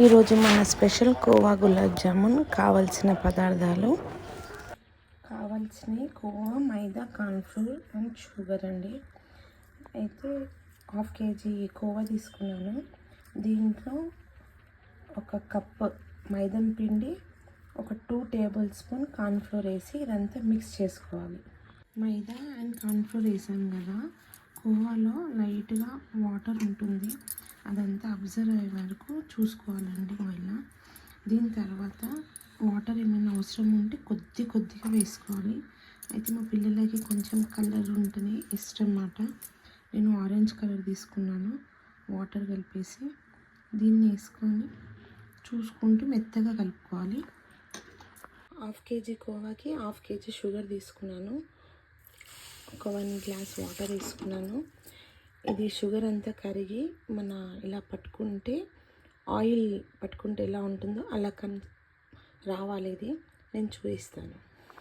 ఈరోజు మన స్పెషల్ కోవా గులాబ్ జామున్ కావాల్సిన పదార్థాలు కోవా, మైదా, కార్న్ఫ్లోర్ అండ్ షుగర్ అండి. అయితే 1/2 kg కోవా తీసుకున్నాను. దీంట్లో 1 కప్ మైదా పిండి, ఒక 2 టేబుల్ స్పూన్ కార్న్ఫ్లోర్ వేసి ఇదంతా మిక్స్ చేసుకోవాలి. మైదా అండ్ కార్న్ఫ్లోర్ వేసాం కదా, కోవాలో లైట్గా వాటర్ ఉంటుంది, అదంతా అబ్జర్వ్ అయ్యే వరకు చూసుకోవాలండి మళ్ళీ. దీని తర్వాత వాటర్ ఏమైనా అవసరం ఉంటే కొద్దిగా వేసుకోవాలి. అయితే మా పిల్లలకి కొంచెం కలర్ ఉంటేనే ఇష్టం అన్నమాట. నేను ఆరెంజ్ కలర్ తీసుకున్నాను. వాటర్ కలిపేసి దీన్ని వేసుకొని చూసుకుంటూ మెత్తగా కలుపుకోవాలి. 1/2 kg కోవాకి 1/2 kg షుగర్ తీసుకున్నాను. ఒక 1 గ్లాస్ వాటర్ వేసుకున్నాను. ఇది షుగర్ అంతా కరిగి మన ఇలా పట్టుకుంటే, ఆయిల్ పట్టుకుంటే ఎలా ఉంటుందో అలా రావాలి. ఇది నేను చూపిస్తాను.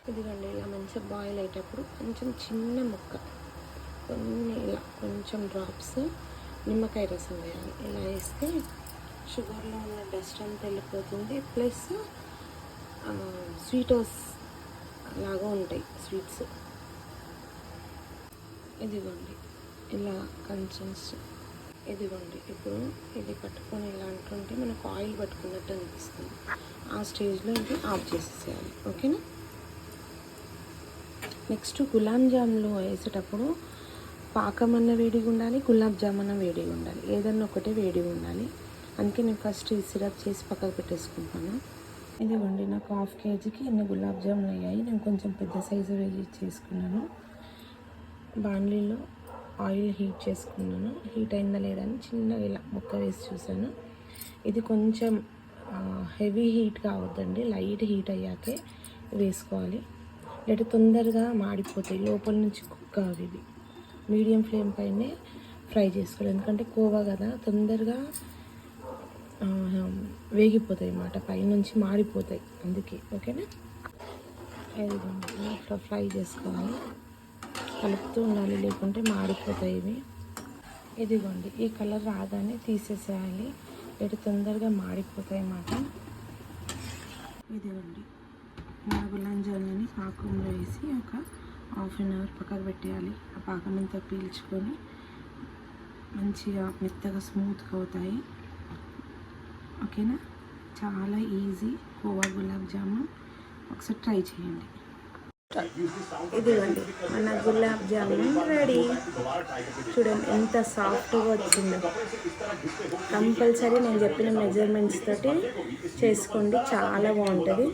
ఇదిగోండి, ఇలా మంచిగా బాయిల్ అయ్యేటప్పుడు కొంచెం చిన్న ముక్క, ఇలా కొంచెం డ్రాప్స్ నిమ్మకాయ రసం వేయాలి. ఇలా వేస్తే షుగర్లో ఉన్న డస్ట్ అంతా వెళ్ళిపోతుంది. ప్లస్ స్వీటోస్ లాగా ఉంటాయి స్వీట్స్. ఇదిగోండి ఇలా ఇదిగోండి, ఇప్పుడు ఇది పట్టుకొని ఇలా అంటుంటే మనకు ఆయిల్ పట్టుకున్నట్టు అనిపిస్తుంది. ఆ స్టేజ్లో ఇది ఆఫ్ చేసేసేయాలి. ఓకేనా. నెక్స్ట్ గులాబ్ జాములు వేసేటప్పుడు పాకం అన్న వేడిగా ఉండాలి, గులాబ్ జామున్ అన్న వేడిగా ఉండాలి, ఏదన్నా ఒకటే వేడిగా ఉండాలి. అందుకే నేను ఫస్ట్ ఈ సిరప్ చేసి పక్కకు పెట్టేసుకుంటాను. ఇదిగోండి, నాకు 1/2 kgకి ఇన్ని గులాబ్ జామున్ అయ్యాయి. నేను కొంచెం పెద్ద సైజు వేసి చేసుకున్నాను. బాండ్లీలో ఆయిల్ హీట్ చేసుకున్నాను. హీట్ అయిందా లేదా అని చిన్నగా ఇలా ముక్క వేసి చూసాను. ఇది కొంచెం హెవీ హీట్ కావద్దండి, లైట్ హీట్ అయ్యాకే వేసుకోవాలి. లేదా తొందరగా మాడిపోతాయి, లోపల నుంచి కుక్ అవి. ఇవి మీడియం ఫ్లేమ్ పైనే ఫ్రై చేసుకోవాలి, ఎందుకంటే కోవా కదా, తొందరగా వేగిపోతాయి అన్నమాట, పైనుంచి మాడిపోతాయి అందుకే. ఓకేనా. ఇట్లా ఫ్రై చేసుకోవాలి, కలుపుతూ ఉండాలి, లేకుంటే మాడిపోతాయి ఇవి. ఇదిగోండి, ఈ కలర్ రాగానే తీసేసేయాలి, లేదా తొందరగా మాడిపోతాయి అన్నమాట. ఇదిగోండి, మన గులాబ్ జామున్ని పాకంలో వేసి ఒక 1/2 అవర్ పక్కకు పెట్టేయాలి. ఆ పాకం అంతా పీల్చుకొని మంచిగా మెత్తగా స్మూత్గా అవుతాయి. ఓకేనా. చాలా ఈజీ కోవా గులాబ్ జామున్, ఒకసారి ట్రై చేయండి. ఇదిగోండి, మన గులాబ్ జామున్ రెడీ. చూడండి ఎంత సాఫ్ట్గా వచ్చిందో. కంపల్సరీ నేను చెప్పిన మెజర్మెంట్స్ తోటి చేసుకోండి, చాలా బాగుంటుంది.